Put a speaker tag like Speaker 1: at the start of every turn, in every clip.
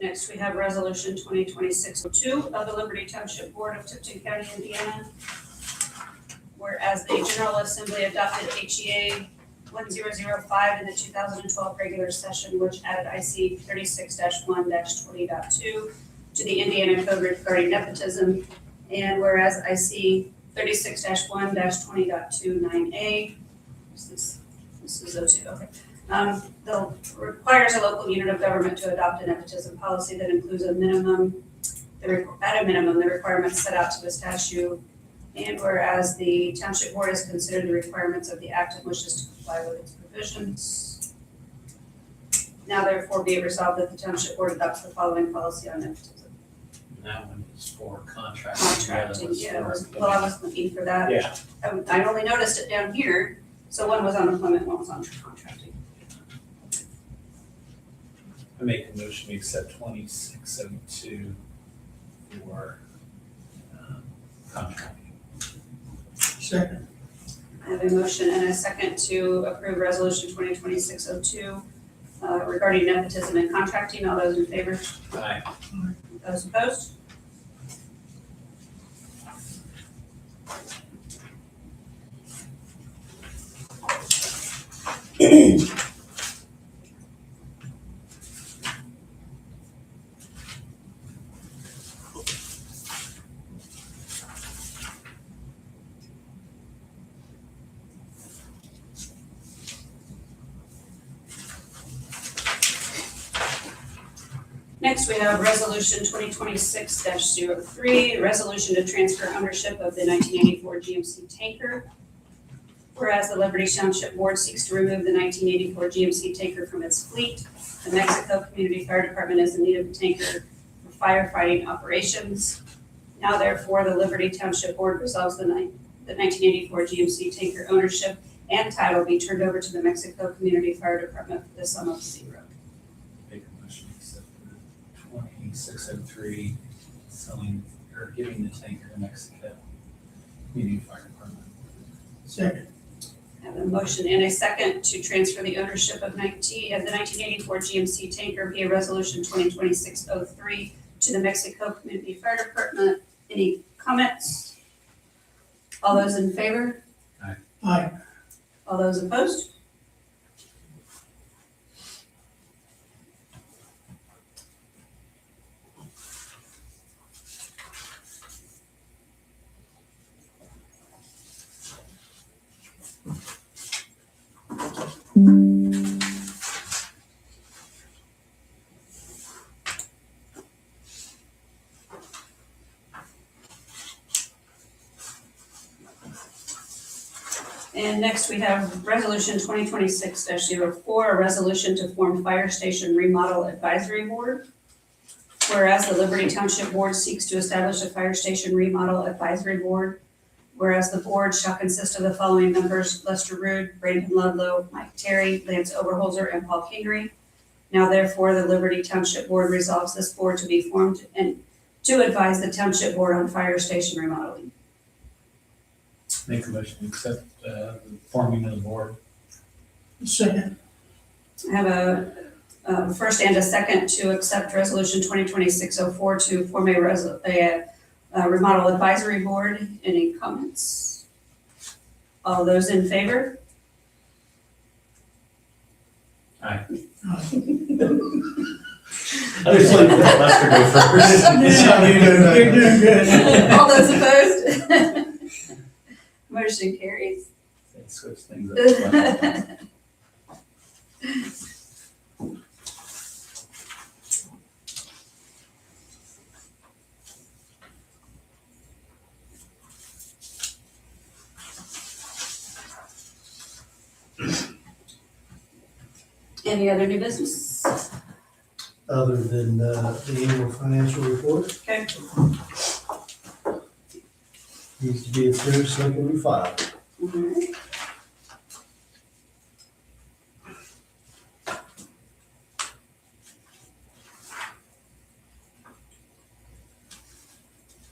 Speaker 1: Next, we have Resolution 2026-02 of the Liberty Township Board of Tipton County, Indiana. Whereas the General Assembly adopted HEA 1005 in the 2012 regular session, which added IC 36-1-20.2 to the Indiana Code regarding nepotism. And whereas IC 36-1-20.29A, this is 02, okay. Requires a local unit of government to adopt a nepotism policy that includes at a minimum, the requirements set out to the statute. And whereas the Township Board has considered the requirements of the Act and wishes to comply with its provisions. Now therefore be it resolved that the Township Board adopts the following policy on nepotism.
Speaker 2: That one is for contracting.
Speaker 1: Contracting, yeah, I was looking for that.
Speaker 2: Yeah.
Speaker 1: I only noticed it down here, so one was on employment, one was on contracting.
Speaker 2: I make a motion to accept 2672 for contracting.
Speaker 3: Second.
Speaker 1: I have a motion and a second to approve Resolution 2026-02 regarding nepotism and contracting. All those in favor?
Speaker 2: Aye.
Speaker 1: Those opposed? Next, we have Resolution 2026-03, a resolution to transfer ownership of the 1984 GMC tanker. Whereas the Liberty Township Board seeks to remove the 1984 GMC tanker from its fleet, the Mexico Community Fire Department is in need of a tanker for firefighting operations. Now therefore, the Liberty Township Board resolves the 1984 GMC tanker ownership and title be turned over to the Mexico Community Fire Department for the sum of $0.
Speaker 2: Make a motion to accept 2603, selling or giving the tanker to Mexico Community Fire Department.
Speaker 3: Second.
Speaker 1: I have a motion and a second to transfer the ownership of the 1984 GMC tanker via Resolution 2026-03 to the Mexico Community Fire Department. Any comments? All those in favor?
Speaker 3: Aye.
Speaker 1: All those opposed? And next we have Resolution 2026-04, a resolution to form Fire Station Remodel Advisory Board. Whereas the Liberty Township Board seeks to establish a Fire Station Remodel Advisory Board. Whereas the board shall consist of the following members: Lester Rood, Brandon Ludlow, Mike Terry, Lance Overholzer, and Paul Kingery. Now therefore, the Liberty Township Board resolves this board to be formed and to advise the Township Board on fire station remodeling.
Speaker 2: Make a motion to accept the forming of the board.
Speaker 3: Second.
Speaker 1: I have a first and a second to accept Resolution 2026-04 to form a remodel advisory board. Any comments? All those in favor?
Speaker 2: Aye.
Speaker 3: Aye.
Speaker 2: I just like to let Lester go first.
Speaker 3: You're doing good.
Speaker 1: All those opposed? Motion carries.
Speaker 2: Switch things up.
Speaker 1: Any other new business?
Speaker 4: Other than the annual financial report,
Speaker 1: Okay.
Speaker 4: needs to be approved so it can be filed.
Speaker 1: All right.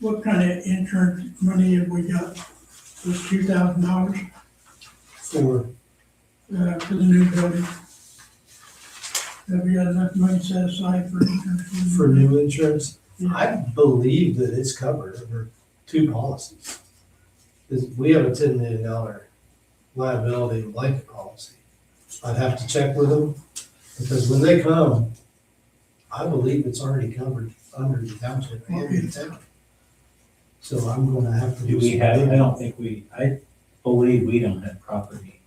Speaker 3: What kind of insurance money have we got? This $2,000
Speaker 4: For
Speaker 3: for the new building. Have we got enough money set aside for insurance?
Speaker 4: For new insurance,
Speaker 3: Yeah.
Speaker 4: I believe that it's covered under two policies. 'Cause we have a $10 million liability blanket policy. I'd have to check with them, because when they come, I believe it's already covered under the township and the town. So I'm gonna have to.
Speaker 2: Do we have, I believe we don't have property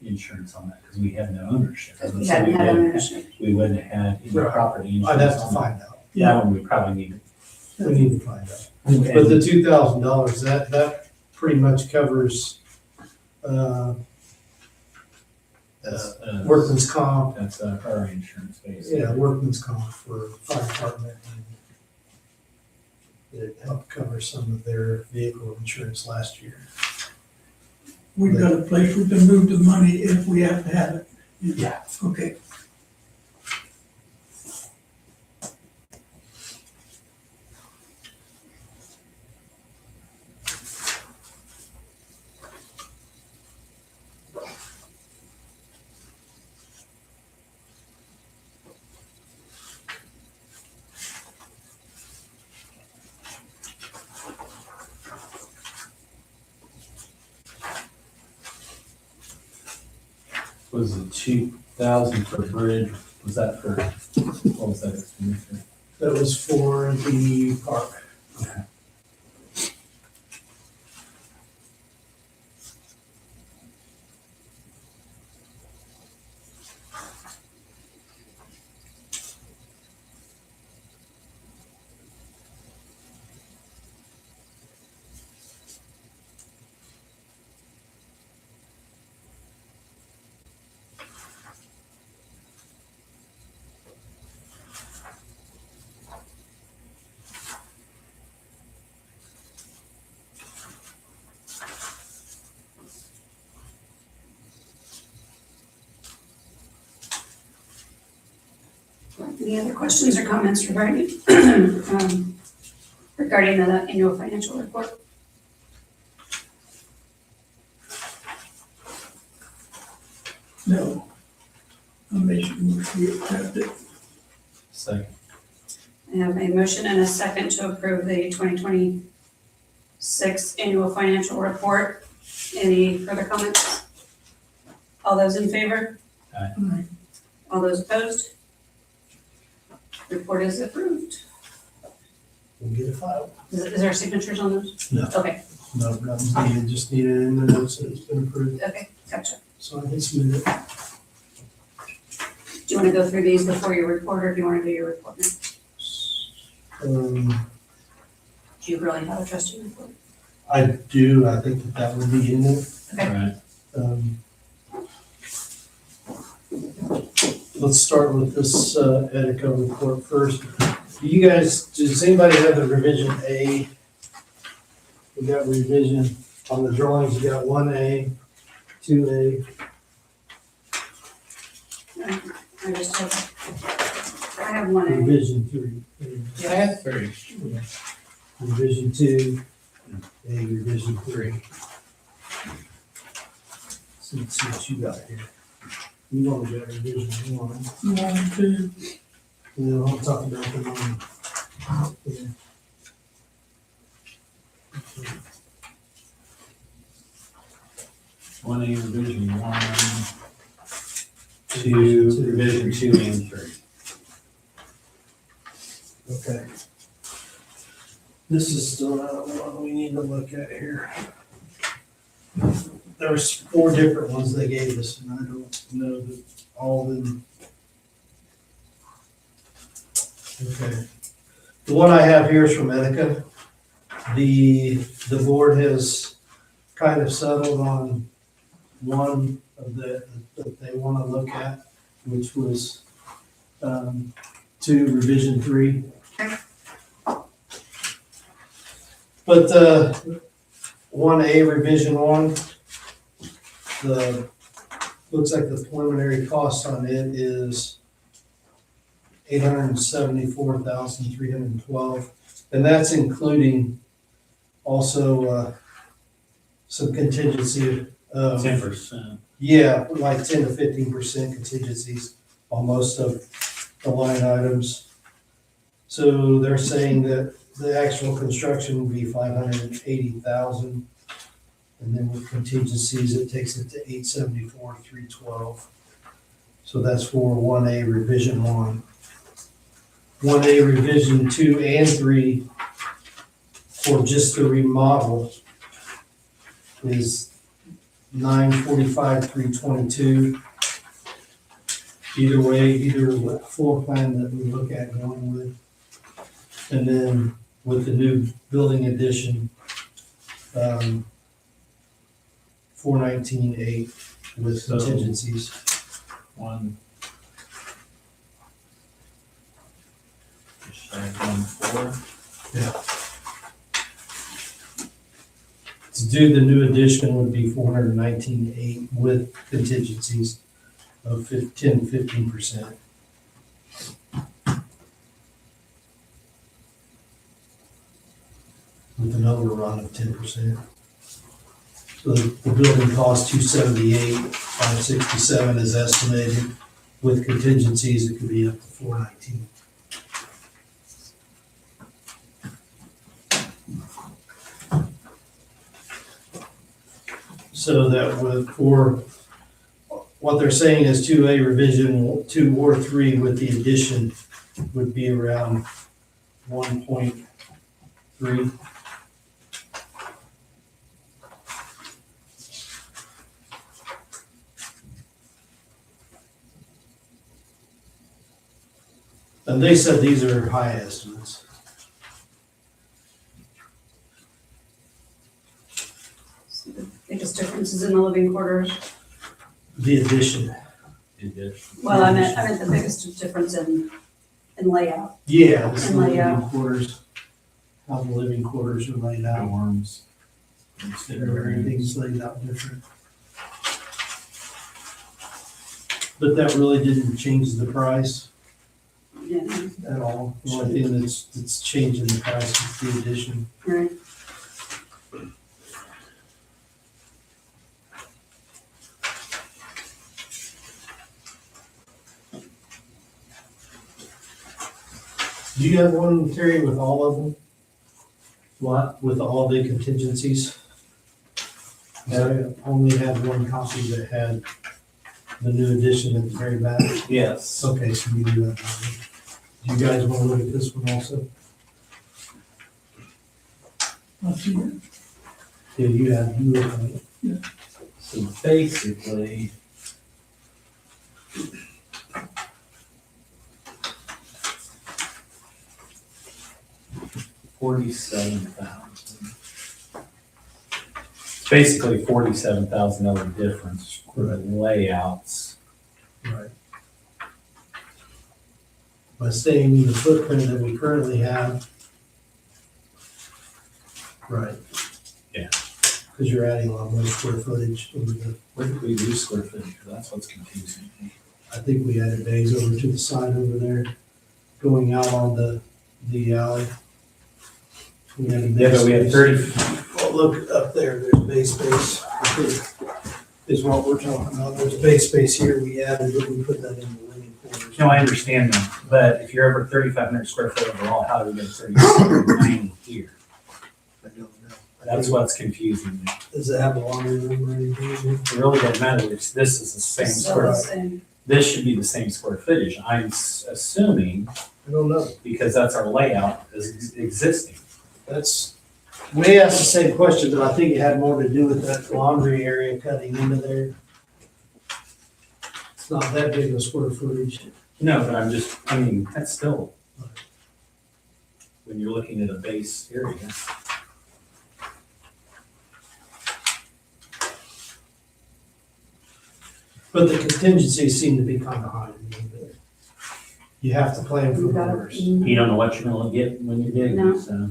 Speaker 2: insurance on that, because we have no ownership.
Speaker 1: Because we
Speaker 2: So
Speaker 1: hadn't had
Speaker 2: wouldn't-
Speaker 1: ownership.
Speaker 2: We wouldn't have had any
Speaker 4: Right.
Speaker 2: property insurance.
Speaker 4: I'd have to
Speaker 2: on
Speaker 4: find out.
Speaker 2: that. That one we probably need.
Speaker 4: We need to find out.
Speaker 2: And-
Speaker 4: But the $2,000, that pretty much covers,
Speaker 2: That's,
Speaker 4: workman's comp,
Speaker 2: That's our insurance basically.
Speaker 4: yeah, workman's comp for fire department. And it helped cover some of their vehicle insurance last year.
Speaker 3: We've got a place we can move the money if we have to have it.
Speaker 4: Yeah.
Speaker 3: Okay.
Speaker 2: Was it 2,000 for bridge? Was that for, what was that expenditure?
Speaker 4: That was for the park.
Speaker 1: Any other questions or comments regarding, regarding the annual financial report?
Speaker 3: No. I'll make sure we accept it.
Speaker 2: Second.
Speaker 1: I have a motion and a second to approve the 2026 annual financial report. Any further comments? All those in favor?
Speaker 3: All right.
Speaker 1: All those opposed? Report is approved.
Speaker 4: We'll get a file.
Speaker 1: Is there signatures on those?
Speaker 4: No.
Speaker 1: Okay,
Speaker 4: No, nothing's needed, just need it in the notes that it's been approved,
Speaker 1: okay, gotcha.
Speaker 4: so I can submit it.
Speaker 1: Do you want to go through these before your report, or do you want to do your report now? Do you really have a trustee report?
Speaker 4: I do, I think that would be in it.
Speaker 1: Okay.
Speaker 2: Right.
Speaker 4: Let's start with this Edico report first. Do you guys, does anybody have the revision A? We got revision on the drawings, you got 1A, 2A.
Speaker 1: I just have, I have one A.
Speaker 4: Revision 3.
Speaker 2: I had 3.
Speaker 4: Revision 2, A revision 3. So let's see what you got here. You want to get revision 1.
Speaker 3: 1, 2,
Speaker 4: And then I'll talk about them on. Yeah.
Speaker 2: One A revision 1, 2, revision 2 and 3.
Speaker 4: Okay. This is still not one we need to look at here. There's 4 different ones they gave us, and I don't know that all of them. Okay. The one I have here is from Etika. The board has kind of settled on one of the, that they want to look at, which was 2 revision 3. But 1A revision 1, looks like the preliminary cost on it is $874,312, and that's including also some contingency of
Speaker 2: 10%.
Speaker 4: Yeah, like 10 to 15% contingencies on most of the line items. So they're saying that the actual construction will be 580,000. And then with contingencies, it takes it to 874, 312. So that's for 1A revision 1. 1A revision 2 and 3 for just the remodel is 945, 322. Either way, either floor plan that we look at going with. And then with the new building addition, 419,800 with
Speaker 2: So-
Speaker 4: contingencies.
Speaker 2: One. Just say 1.4.
Speaker 4: To do the new addition would be 419,800 with contingencies of 10 to 15%. With an overrun of 10%. So the building cost 278, 567 is estimated. With contingencies, it could be up to 419. So that would, for, what they're saying is 2A revision 2 or 3 with the addition would be around 1.3. And they said these are high estimates.
Speaker 1: So the biggest differences in the living quarters.
Speaker 4: The addition.
Speaker 2: It did.
Speaker 1: Well, I meant the biggest difference in layout.
Speaker 4: Yeah, this is
Speaker 1: And
Speaker 4: the living
Speaker 1: layout.
Speaker 4: quarters, how the living quarters are laid out.
Speaker 2: Dorms. Instead of rooms.
Speaker 4: Everything's laid out different. But that really didn't change the price
Speaker 1: Yeah,
Speaker 4: at all. The only thing that's changing the price is the addition.
Speaker 1: right.
Speaker 4: Do you have one, Terry, with all of them?
Speaker 2: What?
Speaker 4: With all the contingencies? I only had one copy that had the new addition at the very back.
Speaker 2: Yes.
Speaker 4: Okay, so you do that. Do you guys want to look at this one also?
Speaker 3: I see it.
Speaker 4: Yeah, you look at it.
Speaker 2: So basically. $47,000. Basically $47,000 difference for the layouts.
Speaker 4: Right. By staying in the footprint that we currently have. Right.
Speaker 2: Yeah.
Speaker 4: Because you're adding a lot more square footage over the,
Speaker 2: Where did we lose square footage? That's what's confusing me.
Speaker 4: I think we added bays over to the side over there, going out on the alley. We had a
Speaker 2: Yeah,
Speaker 4: bay
Speaker 2: but we had
Speaker 4: space.
Speaker 2: 30,
Speaker 4: Well, look up there, there's bay space, I think, is what we're talking about. There's bay space here we added, but we put that in the living quarters.
Speaker 2: no, I understand that, but if you're over 3,500 square foot overall, how do we get 3,990 here?
Speaker 4: I don't know.
Speaker 2: That's what's confusing me.
Speaker 4: Does it have a laundry room or anything?
Speaker 2: It really doesn't matter, this is the same
Speaker 1: Still
Speaker 2: square,
Speaker 1: the same.
Speaker 2: this should be the same square footage. I'm assuming,
Speaker 4: I don't know.
Speaker 2: because that's our layout is existing.
Speaker 4: That's, we asked the same question, but I think it had more to do with that laundry area cutting into there. It's not that big of a square footage.
Speaker 2: No, but I mean, that's still, when you're looking at a base area.
Speaker 4: But the contingencies seem to be kind of high to me, but you have to plan for
Speaker 1: You
Speaker 4: the
Speaker 1: got it.
Speaker 4: worst.
Speaker 2: You don't know what you're gonna get when you're digging,
Speaker 1: No.
Speaker 2: so.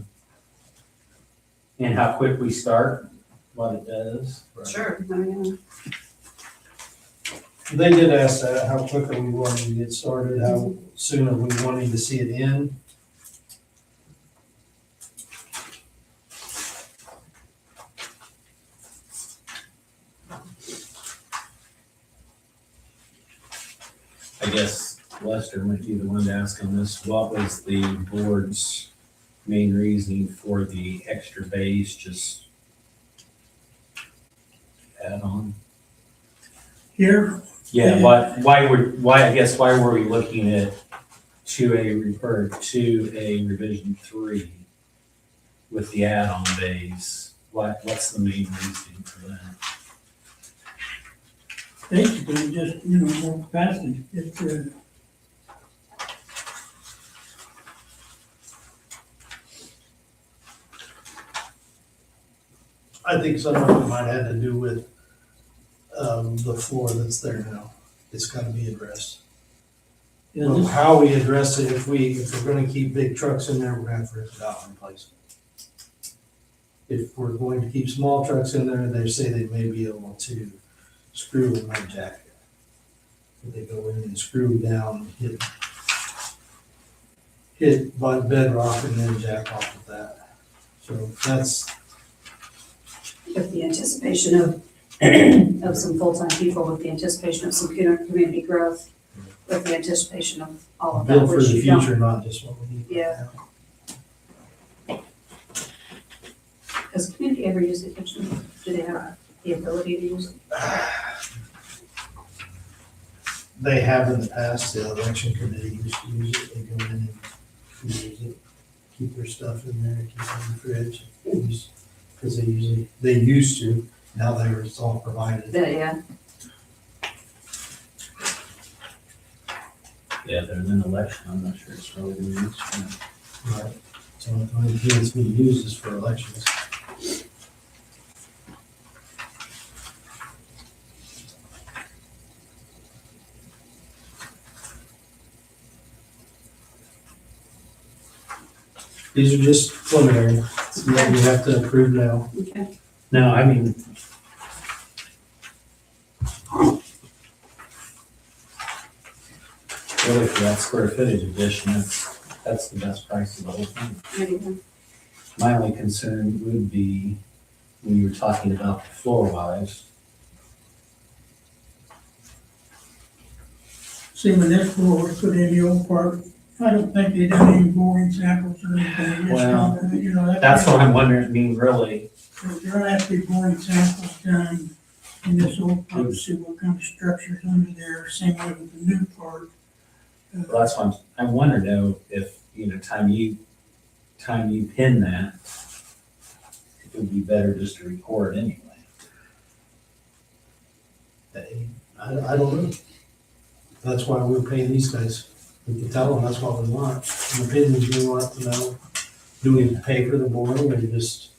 Speaker 2: And how quick we start, what it does.
Speaker 1: Sure, I mean,
Speaker 4: They did ask that, how quick are we wanting to get started, how soon are we wanting to see it in?
Speaker 2: I guess Lester might be the one to ask on this. What was the board's main reasoning for the extra bays just add on?
Speaker 3: Here,
Speaker 2: Yeah, why were we looking at 2A revision 3 with the add-on bays? What's the main reasoning for that?
Speaker 3: basically just, more capacity.
Speaker 4: I think some of it might have to do with, the floor that's there now. It's gotta be addressed.
Speaker 3: Yeah,
Speaker 4: Well,
Speaker 3: this-
Speaker 4: how we address it, if we're gonna keep big trucks in there, we're gonna have to rip it out and replace it. If we're going to keep small trucks in there, they say they may be able to screw in my jacket. They go in and screw down, hit by bedrock and then jack off of that. So that's,
Speaker 1: With the anticipation of, of some full-time people, with the anticipation of some community growth, with the anticipation of all of that,
Speaker 4: built for
Speaker 1: which
Speaker 4: the
Speaker 1: you don't.
Speaker 4: future, not just what we need right
Speaker 1: Yeah.
Speaker 4: now.
Speaker 1: Does the community ever use the kitchen? Do they have the ability to use it?
Speaker 4: They have in the past, the election committee used to use it, they go in and use it, keep their stuff in there, keep it in the fridge. Because they used to, now it's all provided.
Speaker 1: Yeah,
Speaker 2: Yeah, there's an election, I'm not sure it's really been used.
Speaker 4: Right. So the only thing that's being used is for elections. These are just preliminary, what we have to approve now.
Speaker 1: okay.
Speaker 2: No, I mean, really for that square footage addition, that's the best price of the whole thing.
Speaker 1: There you go.
Speaker 2: My only concern would be when you were talking about the floor wise.
Speaker 3: See, when this floor was put in the old part, I don't think they done any boring samples or anything. Just,
Speaker 2: Well,
Speaker 3: that's.
Speaker 2: That's what I'm wondering, I mean, really,
Speaker 3: There are actually boring samples done in this old part, to see what kind of structures under there, same way with the new part.
Speaker 2: well, that's why I wonder though, if, time you pin that, it would be better just to record anyway.
Speaker 4: I don't know. That's why we're paying these guys. We can tell them that's what we want. In opinions, we want to know, do we pay for the boring or just?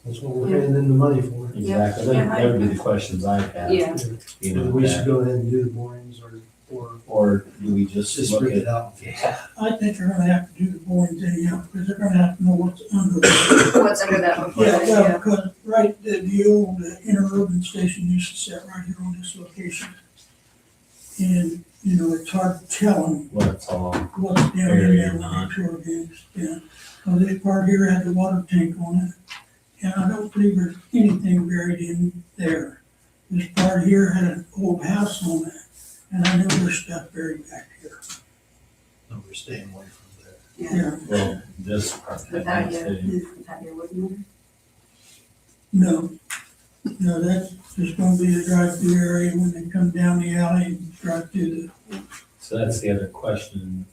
Speaker 4: That's what we're paying them the money for.
Speaker 2: Exactly, that would be the questions I'd have.
Speaker 1: Yeah,
Speaker 4: Whether we should go ahead and do the borings
Speaker 2: Or do we just
Speaker 4: just
Speaker 2: look
Speaker 4: rip
Speaker 2: at?
Speaker 4: it out.
Speaker 2: Yeah,
Speaker 3: I think they're gonna have to do the borings anyhow, because they're gonna have to know what's under there.
Speaker 1: what's under that before,
Speaker 3: Yeah, well,
Speaker 1: yeah.
Speaker 3: because, right, the old interurban station used to sit right here on this location. And, it's hard to tell them
Speaker 2: well, it's all,
Speaker 3: what's down in
Speaker 2: Area
Speaker 3: there when
Speaker 2: not.
Speaker 3: they tour games, yeah. Well, this part here had the water tank on it, and I don't believe there's anything buried in there. This part here had an old house on it, and I know there's stuff buried back here.
Speaker 4: No, we're staying away from there.
Speaker 1: Yeah,
Speaker 2: well, this part.
Speaker 1: the patio, the patio wouldn't matter.
Speaker 3: No, that's just gonna be the drive-through area when they come down the alley and drive through the,
Speaker 2: So that's the other question,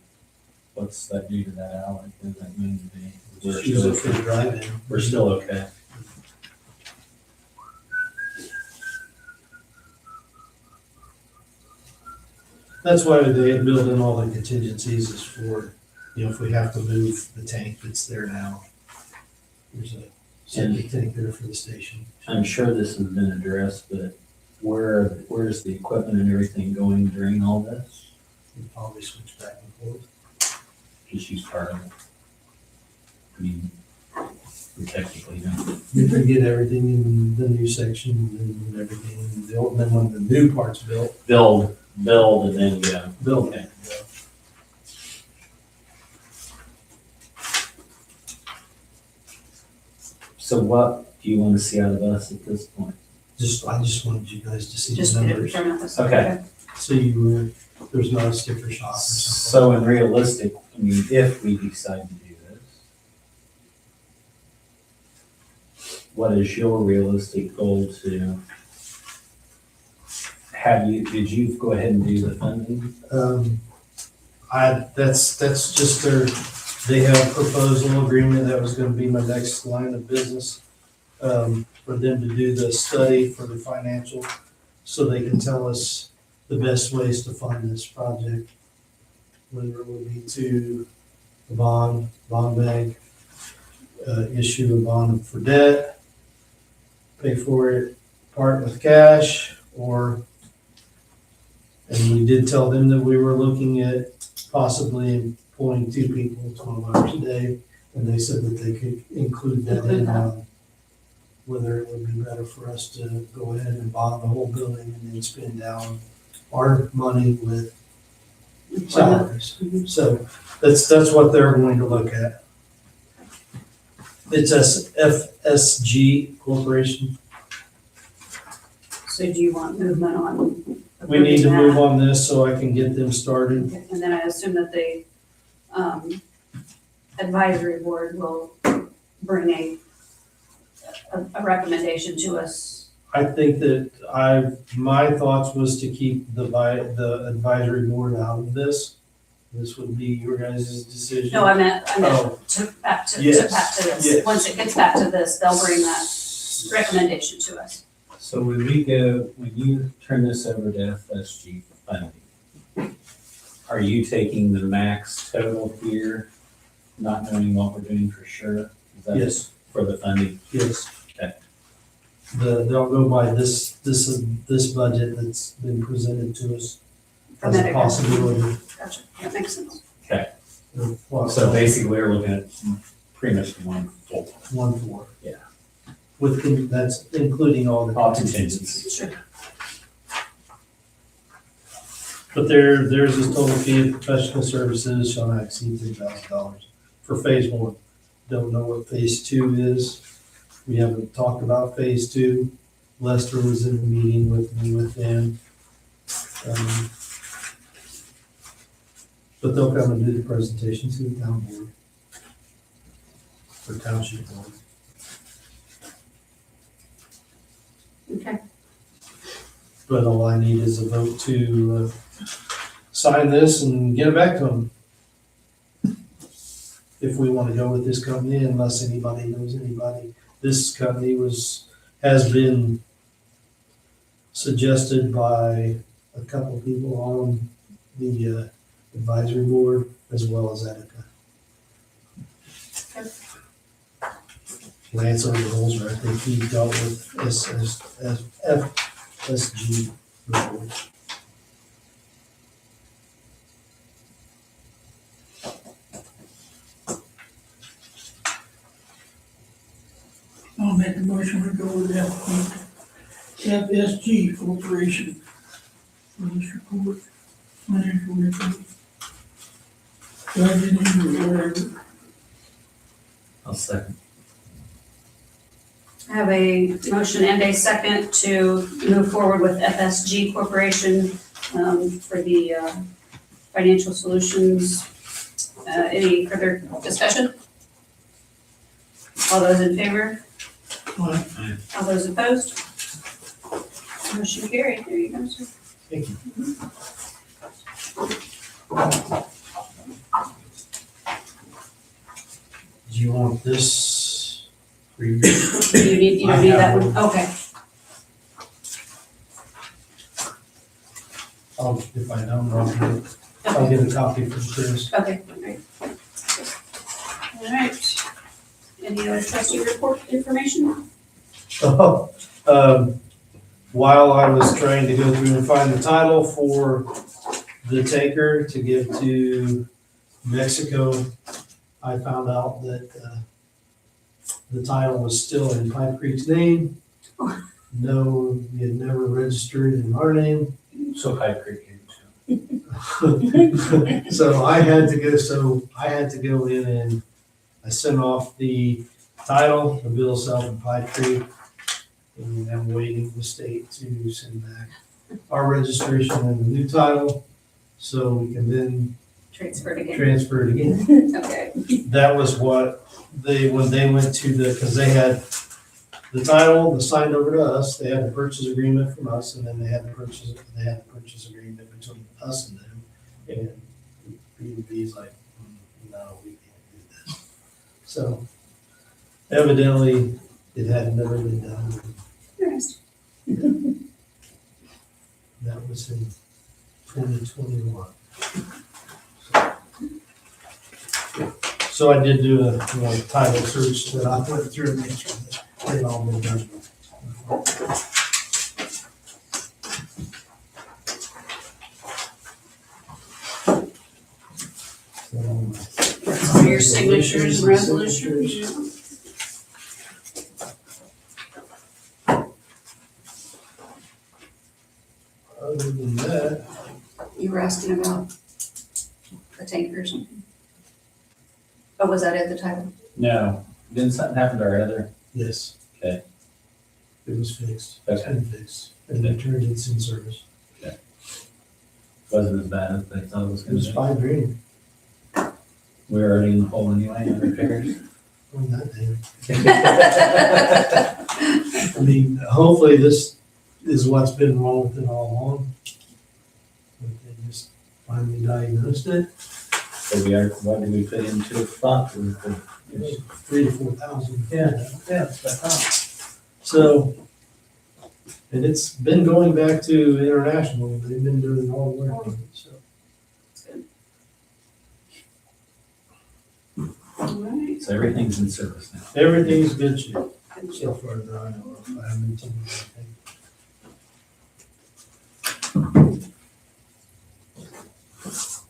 Speaker 2: what's that do to that alley, what does that mean to be? We're
Speaker 4: Use
Speaker 2: still
Speaker 4: it for the drive-in.
Speaker 2: We're still okay.
Speaker 4: That's why they build in all the contingencies is for, if we have to move the tank that's there now. There's a septic tank there for the station.
Speaker 2: I'm sure this has been addressed, but where's the equipment and everything going during all this?
Speaker 4: We probably switch back and forth.
Speaker 2: Because she's part of it. I mean, we technically don't.
Speaker 4: You can get everything in the new section and everything in the old, then when the new part's built,
Speaker 2: Build and then go.
Speaker 4: build
Speaker 2: Okay.
Speaker 4: it.
Speaker 2: So what do you want to see out of us at this point?
Speaker 4: I just wanted you guys to see
Speaker 1: Just
Speaker 4: the
Speaker 1: put it in
Speaker 4: numbers.
Speaker 1: front of us.
Speaker 2: Okay.
Speaker 4: So there's not a sticker shock or something.
Speaker 2: So in realistic, I mean, if we decide to do this, what is your realistic goal to did you go ahead and do the funding?
Speaker 4: That's just they have a proposal agreement, that was gonna be my next line of business. For them to do the study for the financial, so they can tell us the best ways to fund this project. Whether it would be to the bond bank, issue a bond for debt, pay for it, part with cash, and we did tell them that we were looking at possibly employing 2 people, 12 hours a day, and they said that they could include that in whether it would be better for us to go ahead and bond the whole building and then spend down our money with salaries. So that's what they're going to look at. It's FSG Corporation.
Speaker 1: So do you want movement on?
Speaker 4: We need to
Speaker 1: approving
Speaker 4: move on this so I can get them started.
Speaker 1: that? And then I assume that the advisory board will bring a recommendation to us.
Speaker 4: I think that my thoughts was to keep the advisory board out of this. This would be your guys' decision.
Speaker 1: No, I meant
Speaker 4: Oh.
Speaker 1: back to
Speaker 4: Yes,
Speaker 1: this.
Speaker 4: yes.
Speaker 1: Once it gets back to this, they'll bring that recommendation to us.
Speaker 2: So when you turn this over to FSG funding, are you taking the max total here, not knowing what we're doing for sure? Is that
Speaker 4: Yes.
Speaker 2: For the funding?
Speaker 4: Yes.
Speaker 2: Okay.
Speaker 4: They'll go by this budget that's been presented to us as a
Speaker 1: Medicare.
Speaker 4: possibility.
Speaker 1: Gotcha, that makes sense.
Speaker 2: Okay,
Speaker 4: Well,
Speaker 2: so basically we're looking at pretty much one full.
Speaker 4: 1-4.
Speaker 2: Yeah.
Speaker 4: That's including all the
Speaker 2: All
Speaker 4: contingencies.
Speaker 1: Sure.
Speaker 4: But there's a total fee of professional services shall not exceed $3,000 for phase 1. Don't know what phase 2 is. We haven't talked about phase 2. Lester was in the meeting with me with them. But they'll come and do the presentation to the town board. For township board.
Speaker 1: Okay,
Speaker 4: But all I need is a vote to sign this and get it back to them. If we want to go with this company, unless anybody knows anybody. This company has been suggested by a couple people on the advisory board as well as Etika.
Speaker 1: Okay.
Speaker 4: Lance Overholzer, I think he dealt with FSG before.
Speaker 3: I'll make a motion to go with FSG Corporation for this report, financial report. Budgeting or whatever.
Speaker 2: I'll second.
Speaker 1: I have a motion and a second to move forward with FSG Corporation for the financial solutions. Any further discussion? All those in favor? All those opposed? Motion carried. There you go, sir.
Speaker 4: Thank you. Do you want this?
Speaker 1: You don't need that one? Okay.
Speaker 4: If I don't, I'll get a copy from Chris.
Speaker 1: Okay, great. All right. Any other trustee report information?
Speaker 4: While I was trying to go through and find the title for the taker to give to Mexico, I found out that the title was still in Pipe Creek's name. No, we had never registered in our name.
Speaker 2: So High Creek.
Speaker 4: So I had to go in and I sent off the title, the bill itself in Pipe Creek. And I'm waiting for the state to send back our registration and the new title, so we can then
Speaker 1: Transfer it again.
Speaker 4: transfer it again.
Speaker 1: Okay.
Speaker 4: That was what when they went to because they had the title was signed over to us, they had a purchase agreement from us, and then they had the purchase agreement between us and them. And B&B's like, no, we can't do this. So evidently, it had never been done.
Speaker 1: Interesting.
Speaker 4: That was in 2021. So I did do a title search that I put through and make sure that they'd all been done.
Speaker 1: All your signatures and resolutions.
Speaker 4: Other than that,
Speaker 1: You were asking about a tanker or something? Oh, was that it, the title?
Speaker 2: No, didn't something happen to our other?
Speaker 4: yes.
Speaker 2: Okay.
Speaker 4: It was fixed. It's
Speaker 2: Okay.
Speaker 4: been fixed. And they turned it in service.
Speaker 2: Wasn't as bad as they thought it was
Speaker 4: It
Speaker 2: gonna
Speaker 4: was
Speaker 2: be.
Speaker 4: $5,000
Speaker 2: We were already in the hole anyway, on repairs.
Speaker 4: on that thing. I mean, hopefully this is what's been wrong with it all along. But they just finally diagnosed it.
Speaker 2: So what did we put into a spot for the?
Speaker 4: It was 3,000 to 4,000.
Speaker 2: Yeah, that's what I thought.
Speaker 4: So, and it's been going back to international. They've been doing all the work on it, so.
Speaker 1: All right.
Speaker 2: So everything's in service now.
Speaker 4: Everything's good shape
Speaker 1: Good
Speaker 4: so
Speaker 1: job.
Speaker 4: far that I know of. I haven't seen anything.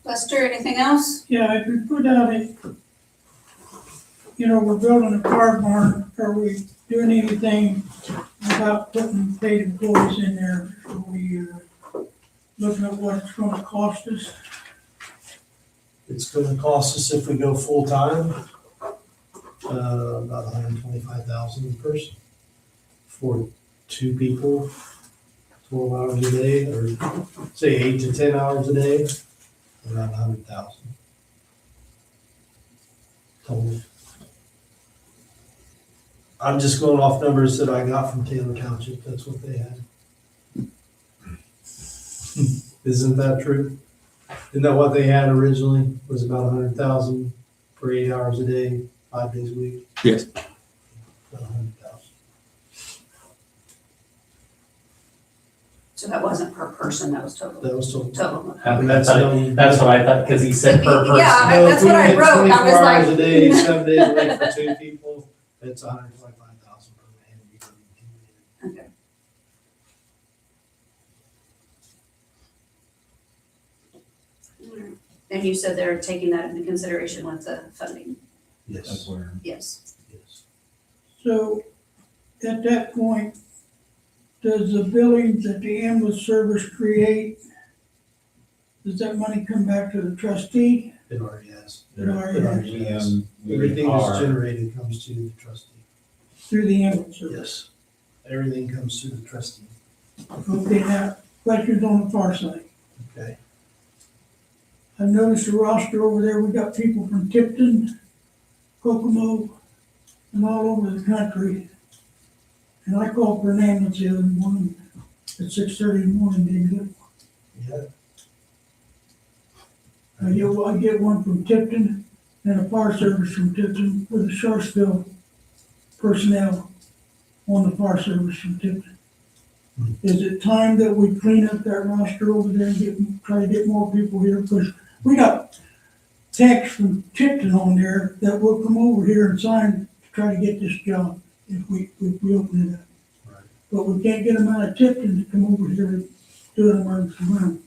Speaker 1: Lester, anything else?
Speaker 3: Yeah, if we put out we're building a car barn, are we doing anything about putting paid employees in there? Are we, looking at what it's gonna cost us?
Speaker 4: It's gonna cost us if we go full-time, about $125,000 a person for 2 people, 12 hours a day, or say 8 to 10 hours a day, around 100,000 total. I'm just going off numbers that I got from Taylor Township, that's what they had. Isn't that true? Isn't that what they had originally, was about 100,000 for 8 hours a day, 5 days a week?
Speaker 5: Yes.
Speaker 4: About 100,000.
Speaker 1: So that wasn't per person, that was total.
Speaker 4: That was total.
Speaker 1: Total.
Speaker 2: That's what I thought, because he said per person.
Speaker 1: Yeah,
Speaker 4: No,
Speaker 1: that's
Speaker 4: if we
Speaker 1: what I
Speaker 4: did
Speaker 1: wrote. I
Speaker 4: 24
Speaker 1: was like-
Speaker 4: hours a day, 7 days a week for 2 people, it's 125,000 per man.
Speaker 1: Okay. And you said they're taking that into consideration with the funding?
Speaker 2: That's
Speaker 4: Yes,
Speaker 2: where,
Speaker 1: Yes.
Speaker 4: yes.
Speaker 3: So, at that point, does the building that the ambulance service create, does that money come back to the trustee?
Speaker 4: It already has.
Speaker 3: It already has.
Speaker 4: Everything that's generated comes to the trustee.
Speaker 3: Through the ambulance service?
Speaker 4: Yes. Everything comes to the trustee.
Speaker 3: Okay, now, questions on the far side.
Speaker 4: Okay.
Speaker 3: I've noticed the roster over there, we got people from Tipton, Kokomo, and all over the country. And I called for an ambulance the other morning at 6:30 in the morning, didn't get one.
Speaker 4: Yeah.
Speaker 3: I get one from Tipton and a fire service from Tipton with a Sharpsville personnel on the fire service from Tipton. Is it time that we clean up that roster over there and try to get more people here? Because we got techs from Tipton on there that will come over here and sign to try to get this job if we open it up.
Speaker 4: Right.
Speaker 3: But we can't get them out of Tipton to come over here and do an emergency room.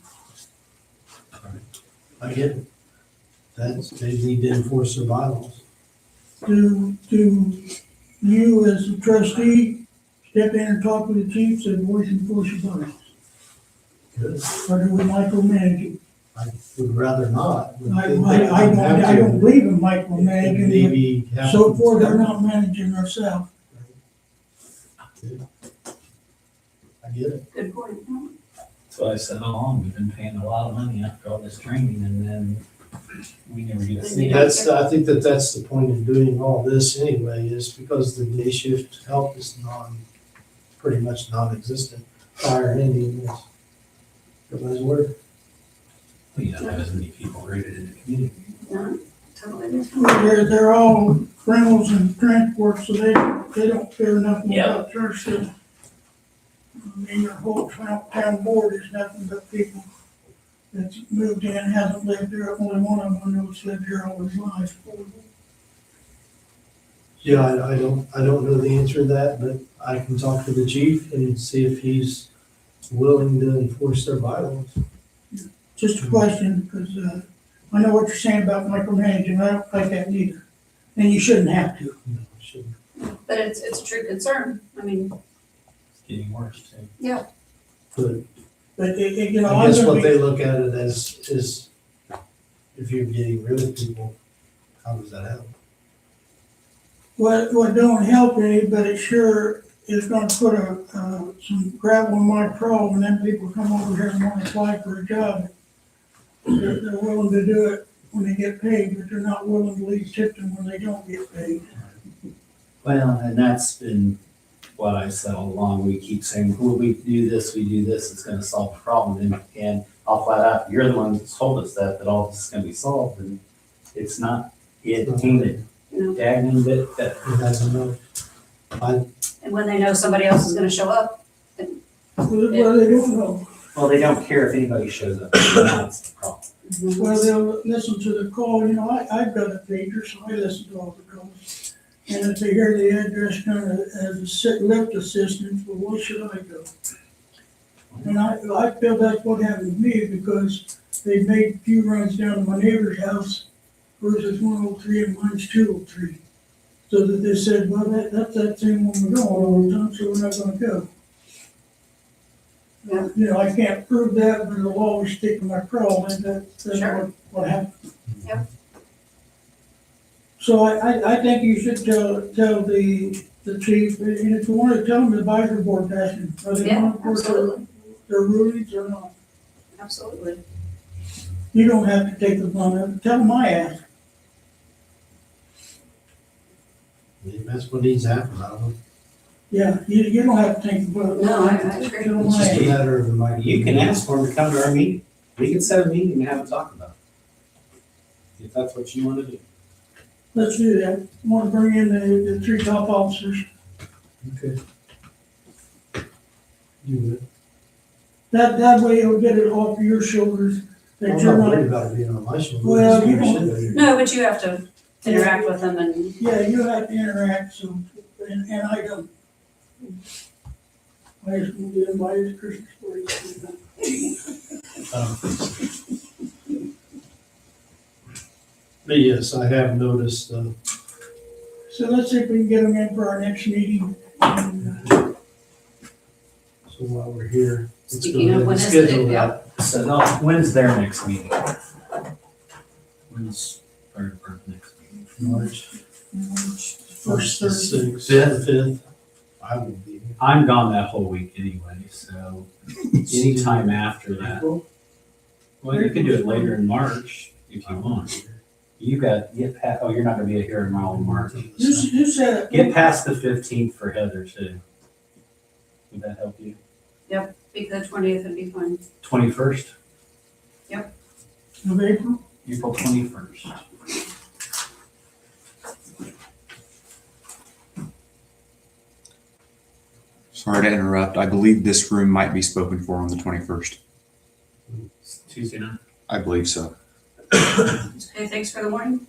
Speaker 4: I get it. They need to enforce their bylaws.
Speaker 3: Do you as a trustee step in and talk with the chiefs and voice enforce your bylaws?
Speaker 4: Good.
Speaker 3: Or do we micromanage it?
Speaker 4: I would rather not.
Speaker 3: I don't believe in micromanaging,
Speaker 4: Maybe
Speaker 3: but
Speaker 4: have.
Speaker 3: so far they're not managing ourselves.
Speaker 4: Good. I get it.
Speaker 1: Good point.
Speaker 2: what I said all along, we've been paying a lot of money after all this training and then we never get to see it.
Speaker 4: I think that's the point of doing all this anyway, is because the day shift help is pretty much non-existent. Fire ending is everybody's work.
Speaker 2: We don't have as many people rated in the community.
Speaker 1: No, totally different.
Speaker 3: They're all rentals and transport, so they don't care nothing about church. I mean, your whole town board is nothing but people that's moved in, hasn't lived there. Only one of them I know has lived here all his life.
Speaker 4: Yeah, I don't know the answer to that, but I can talk to the chief and see if he's willing to enforce their bylaws.
Speaker 3: Just a question, because I know what you're saying about micromanaging. I don't like that neither. And you shouldn't have to.
Speaker 4: No, it shouldn't.
Speaker 1: But it's a true concern. I mean,
Speaker 2: It's getting worse too.
Speaker 1: yeah,
Speaker 3: But you know,
Speaker 4: I
Speaker 3: I'm
Speaker 4: guess
Speaker 3: gonna
Speaker 4: what they
Speaker 3: be,
Speaker 4: look at it as is, if you're getting rid of people, how does that help?
Speaker 3: what don't help any, but it sure is gonna put some gravel in my crawl when them people come over here and wanna apply for a job. They're willing to do it when they get paid, but they're not willing to leave Tipton when they don't get paid.
Speaker 2: Well, and that's been what I said all along. We keep saying, well, we do this, it's gonna solve the problem. And I'll flat out, you're the one that's told us that all this is gonna be solved, and it's not. It ain't a
Speaker 1: you know,
Speaker 2: daggone bit better.
Speaker 4: It hasn't moved.
Speaker 1: and when they know somebody else is gonna show up,
Speaker 3: Well, they don't know.
Speaker 2: Well, they don't care if anybody shows up. That's the problem.
Speaker 3: Well, they'll listen to the call. You know, I've got a pager, so I listen to all the calls. And if they hear the address kind of as a lift assistant, well, where should I go? And I feel that's what happened to me, because they made a few runs down to my neighbor's house versus 103 and mine's 203. So that they said, well, that's that same one we're going all the time, so we're not gonna go.
Speaker 1: Yeah.
Speaker 3: You know, I can't prove that, but it'll always stick in my crawl, and that's
Speaker 1: Sure.
Speaker 3: what happened.
Speaker 1: Yep.
Speaker 3: So I think you should tell the chief, and if you want to tell him the advisory board action, are they
Speaker 1: Yeah,
Speaker 3: going to enforce
Speaker 1: absolutely,
Speaker 3: their rulings or not?
Speaker 1: absolutely.
Speaker 3: You don't have to take the blunt of it, tell them I asked.
Speaker 4: Maybe that's what needs to happen, I don't know.
Speaker 3: Yeah, you don't have to take the blunt.
Speaker 1: No, I agree.
Speaker 3: Tell them
Speaker 4: It's
Speaker 3: I
Speaker 4: just a
Speaker 3: asked.
Speaker 4: matter of the mic.
Speaker 2: You can ask for them to come to our meeting. We can set a meeting and have a talk about it. If that's what you want to do.
Speaker 3: Let's do that. I want to bring in the three top officers.
Speaker 4: Okay. You would.
Speaker 3: That way you'll get it off your shoulders, that
Speaker 4: I'm
Speaker 3: you're
Speaker 4: not worried
Speaker 3: not,
Speaker 4: about it being on my shoulders.
Speaker 3: Well, you
Speaker 4: It's
Speaker 3: don't-
Speaker 4: your shit.
Speaker 1: No, but you have to interact with them and,
Speaker 3: yeah, you have to interact, so, and I don't. I just want to get invited to Christmas party.
Speaker 4: But yes, I have noticed,
Speaker 3: So let's see if we can get them in for our next meeting. And,
Speaker 4: so while we're here. let's go
Speaker 1: Speaking of,
Speaker 4: ahead
Speaker 1: when
Speaker 4: and
Speaker 1: is it?
Speaker 4: schedule
Speaker 1: Yep.
Speaker 4: that.
Speaker 2: So when's their next meeting? When's our next meeting?
Speaker 4: March.
Speaker 3: First Thursday.
Speaker 4: Sixth, fifth, I will be here.
Speaker 2: I'm gone that whole week anyway, so anytime after that.
Speaker 4: April?
Speaker 2: Well, you can do it later in March if you want. You get past, oh, you're not gonna be here in March.
Speaker 3: You said it.
Speaker 2: Get past the 15th for Heather too. Would that help you?
Speaker 1: be the 20th would be fine.
Speaker 2: 21st,
Speaker 3: Of April?
Speaker 2: April 21st.
Speaker 5: Sorry to interrupt. I believe this room might be spoken for on the 21st.
Speaker 2: It's Tuesday night.
Speaker 5: I believe so.
Speaker 1: Okay, thanks for the warning.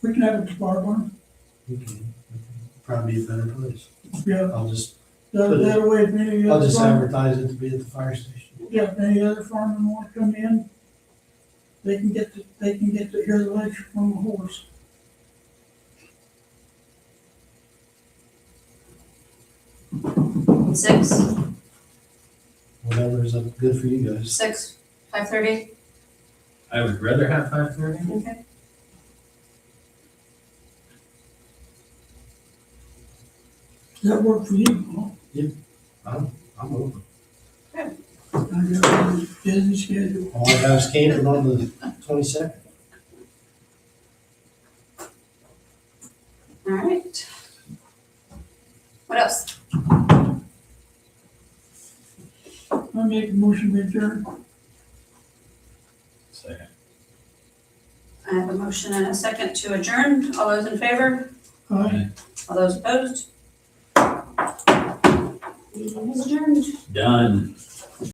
Speaker 3: We can have it tomorrow morning.
Speaker 4: Okay. Probably be a better place.
Speaker 3: Yeah,
Speaker 4: I'll just
Speaker 3: that way if any
Speaker 4: I'll
Speaker 3: other
Speaker 4: just
Speaker 3: farm,
Speaker 4: advertise it to be at the fire station.
Speaker 3: yeah, if any other farmer want to come in, they can get to hear the lecture from the horse.
Speaker 1: Six,
Speaker 4: Whatever is good for you guys.
Speaker 1: 5:30,
Speaker 2: I would rather have 5:30.
Speaker 1: okay.
Speaker 3: Does that work for you, Paul?
Speaker 4: I'm open.
Speaker 1: I
Speaker 3: I got a busy schedule.
Speaker 4: All I have is camping on the 22nd.
Speaker 1: All right. What else?
Speaker 3: I make a motion to adjourn.
Speaker 2: Second.
Speaker 1: I have a motion and a second to adjourn. All those in favor?
Speaker 3: Aye.
Speaker 1: All those opposed? Meeting is adjourned.
Speaker 2: Done.